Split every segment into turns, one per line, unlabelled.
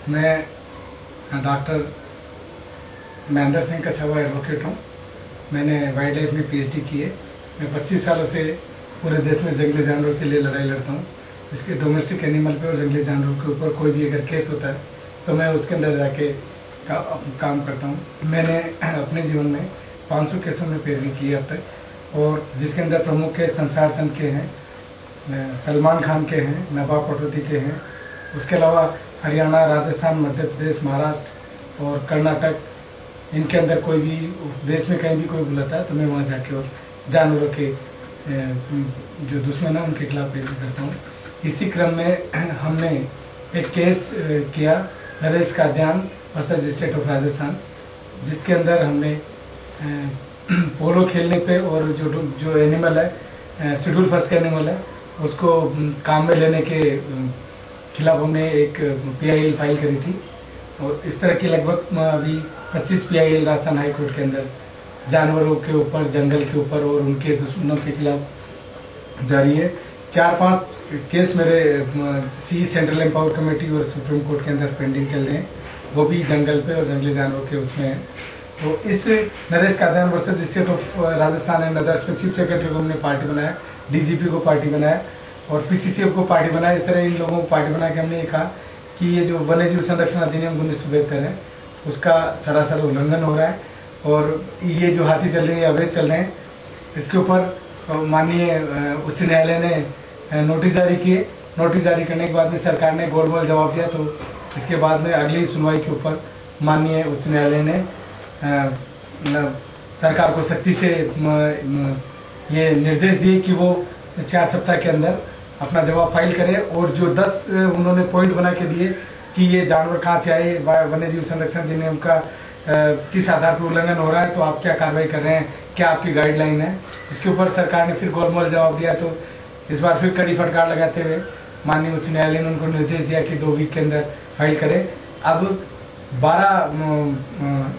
मैं doctor Mahendra Singh Kachhawa advocate हूँ। मैंने वाइल्ड लाइफ में पीएचडी की है। मैं 25 सालों से पूरे देश में जंगली जानवरों के लिए लड़ाई लड़ता हूँ। इसके डोमेस्टिक एनिमल पे और जंगली जानवरों के ऊपर कोई भी अगर केस होता है तो मैं उसके अंदर जाके काम करता हूँ। मैंने अपने जीवन में 500 केसों में पैरवी की है अब तक, और जिसके अंदर प्रमुख केस संसार सन के हैं, सलमान खान के हैं, नवाब पटौदी के हैं। उसके अलावा हरियाणा, राजस्थान, मध्य प्रदेश, महाराष्ट्र और कर्नाटक, इनके अंदर कोई भी देश में कहीं भी कोई बुलाता है तो मैं वहाँ जाके और जानवरों के जो दुश्मन है उनके खिलाफ पैरवी करता हूँ। इसी क्रम में हमने एक केस किया Naresh Kadyan versus state of Rajasthan, जिसके अंदर हमने पोलो खेलने पे और जो एनिमल है, शेड्यूल फर्स्ट का एनिमल है, उसको काम में लेने के खिलाफ हमने एक PIL फाइल करी थी। और इस तरह की लगभग अभी 25 PIL राजस्थान हाई कोर्ट के अंदर जानवरों के ऊपर, जंगल के ऊपर और उनके दुश्मनों के खिलाफ जारी है। 4-5 केस मेरे सी सेंट्रल एम्पावर कमेटी और सुप्रीम कोर्ट के अंदर पेंडिंग चल रहे हैं, वो भी जंगल पे और जंगली जानवरों के उसमें है। तो इस Naresh Kadyan versus state of Rajasthan and others में चीफ सेक्रेटरी को हमने पार्टी बनाया, DGP को पार्टी बनाया और PCCF को पार्टी बनाया। इस तरह इन लोगों को पार्टी बना के हमने ये कहा कि ये जो वन्यजीव संरक्षण अधिनियम 1972 है उसका सरासर उल्लंघन हो रहा है और ये जो हाथी चल रही है, अवैध चल रहे हैं। इसके ऊपर माननीय उच्च न्यायालय ने नोटिस जारी किए। नोटिस जारी करने के बाद में सरकार ने गोलमोल जवाब दिया, तो इसके बाद में अगली सुनवाई के ऊपर माननीय उच्च न्यायालय ने सरकार को सख्ती से ये निर्देश दिए कि वो 4 सप्ताह के अंदर अपना जवाब फाइल करे और जो 10 उन्होंने पॉइंट बना के दिए कि ये जानवर कहाँ से आए, वन्यजीव संरक्षण अधिनियम का किस आधार पर उल्लंघन हो रहा है, तो आप क्या कार्रवाई कर रहे हैं, क्या आपकी गाइडलाइन है। इसके ऊपर सरकार ने फिर गोलमोल जवाब दिया। तो इस बार फिर कड़ी फटकार लगाते हुए माननीय उच्च न्यायालय ने उनको निर्देश दिया कि 2 वीक के अंदर फाइल करें। अब 12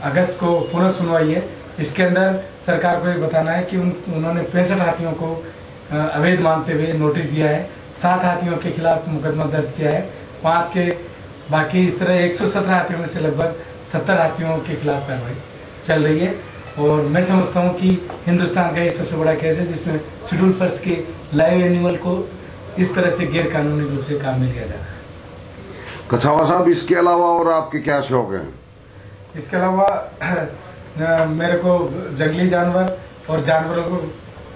अगस्त को पुनः सुनवाई है। इसके अंदर सरकार को ये बताना है कि उन्होंने 65 हाथियों को अवैध मानते हुए नोटिस दिया है। 7 हाथियों के खिलाफ मुकदमा दर्ज किया है, 5 के बाकी इस तरह 117 हाथियों में से लगभग 70 हाथियों के खिलाफ कार्रवाई चल रही है। और मैं समझता हूँ कि हिंदुस्तान का ये सबसे बड़ा केस है जिसमें शेड्यूल फर्स्ट के लाइव एनिमल को इस तरह से गैर कानूनी रूप से काम में लिया जा रहा है।
कछावा साहब, इसके अलावा और आपके क्या शौक हैं?
इसके अलावा मेरे को जंगली जानवर और जानवरों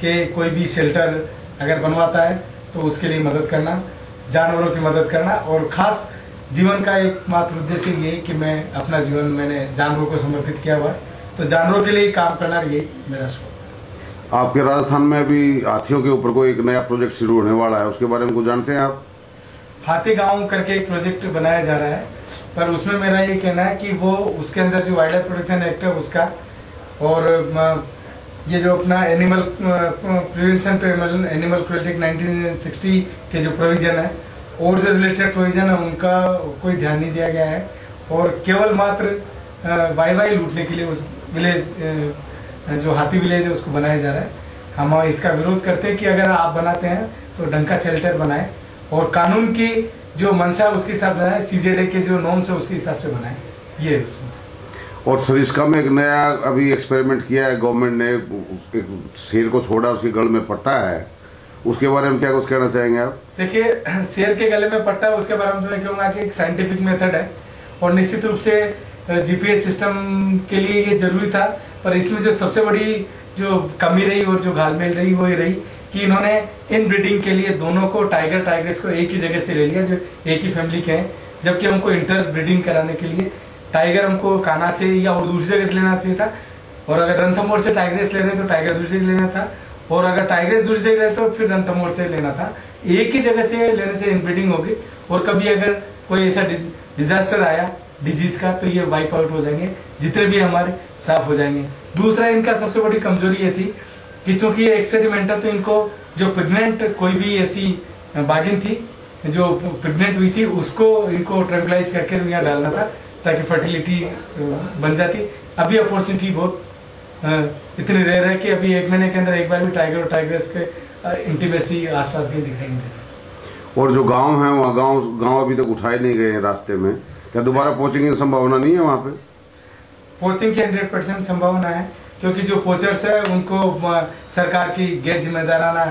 के कोई भी शेल्टर अगर बनवाता है तो उसके लिए मदद करना, जानवरों की मदद करना, और खास जीवन का एकमात्र उद्देश्य ये है कि मैं अपना जीवन मैंने जानवरों को समर्पित किया हुआ है, तो जानवरों के लिए काम करना ये मेरा शौक।
आपके राजस्थान में अभी हाथियों के ऊपर कोई एक नया प्रोजेक्ट शुरू होने वाला है, उसके बारे में कुछ जानते हैं आप?
हाथी गांव करके एक प्रोजेक्ट बनाया जा रहा है, पर उसमें मेरा ये कहना है कि वो उसके अंदर जो वाइल्ड लाइफ प्रोटेक्शन एक्ट है उसका, और ये जो अपना animal prevention to animal cruelty 1960 के जो प्रोविजन है और जो रिलेटेड प्रोविजन है उनका कोई ध्यान नहीं दिया गया है, और केवल मात्र वाई लूटने के लिए उस विलेज जो हाथी विलेज है उसको बनाया जा रहा है। हम इसका विरोध करते हैं कि अगर आप बनाते हैं तो ढंग का शेल्टर बनाए और कानून की जो मंशा उसके हिसाब से बनाए, CZA के जो नॉर्म्स है उसके हिसाब से बनाए। ये उसमें
और सरिस्का में एक नया अभी एक्सपेरिमेंट किया है गवर्नमेंट ने, एक शेर को छोड़ा, उसके गले में पट्टा है, उसके बारे में क्या कुछ कहना चाहेंगे आप?
देखिए, शेर के गले में पट्टा, उसके बारे में मैं कहूँगा कि एक साइंटिफिक मेथड है और निश्चित रूप से GPS सिस्टम के लिए ये जरूरी था, पर इसमें जो सबसे बड़ी जो कमी रही और जो घालमेल रही वो ये रही कि इन्होंने इन ब्रीडिंग के लिए दोनों को टाइग्रेस को एक ही जगह से ले लिया जो एक ही फैमिली के हैं, जबकि हमको इंटर ब्रीडिंग कराने के लिए टाइगर हमको कान्हा से या और दूसरी जगह से लेना चाहिए था, और अगर रणथंभौर से टाइग्रेस ले रहे तो टाइगर दूसरी जगह लेना था, और अगर टाइग्रेस दूसरी जगह ले तो फिर रणथंभौर से लेना था। एक ही जगह से लेने से इनब्रीडिंग होगी और कभी अगर कोई ऐसा डिजास्टर आया डिजीज का तो ये वाइप आउट हो जाएंगे, जितने भी हमारे साफ हो जाएंगे। दूसरा, इनका सबसे बड़ी कमजोरी ये थी कि चूंकि ये एक्सपेरिमेंटल, तो इनको जो प्रेग्नेंट कोई भी ऐसी बागिन थी जो प्रेग्नेंट हुई थी उसको इनको ट्रैंकुलाइज करके यहाँ डालना था ताकि फर्टिलिटी बन जाती। अभी अपॉर्चुनिटी बहुत इतनी रेयर है कि अभी 1 महीने के अंदर एक बार भी टाइगर और टाइग्रेस के इंटीमेसी आसपास के दिखाई नहीं दे रही।
और जो गांव है वहाँ गांव अभी तक उठाए नहीं गए हैं रास्ते में, क्या दोबारा पोचिंग की संभावना नहीं है वहाँ पे?
पोचिंग की 100% संभावना है, क्योंकि जो पोचर्स है उनको सरकार की गैर जिम्मेदाराना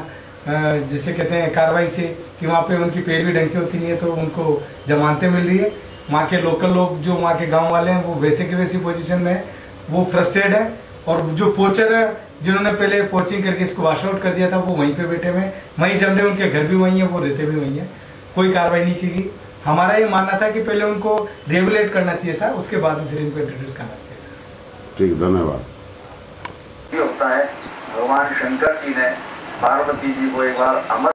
जिसे कहते हैं कार्रवाई से कि वहाँ पे उनकी पैरवी ढंग से होती नहीं है, तो उनको जमानतें मिल रही है। वहाँ के लोकल लोग जो वहाँ के गांव वाले हैं वो वैसे की वैसी पोजीशन में है, वो फ्रस्ट्रेट है। और जो पोचर है जिन्होंने पहले पोचिंग करके इसको वॉश आउट कर दिया था वो वहीं पे बैठे हुए हैं, वहीं जम रहे, उनके घर भी वहीं है, वो रहते भी वहीं है, कोई कार्रवाई नहीं की गई। हमारा ये मानना था कि पहले उनको रेगुलेट करना चाहिए था, उसके बाद में फिर इनको इंट्रोड्यूस करना चाहिए था।
ठीक, धन्यवाद।
ये होता है भगवान शंकर जी ने पार्वती जी को एक बार अमर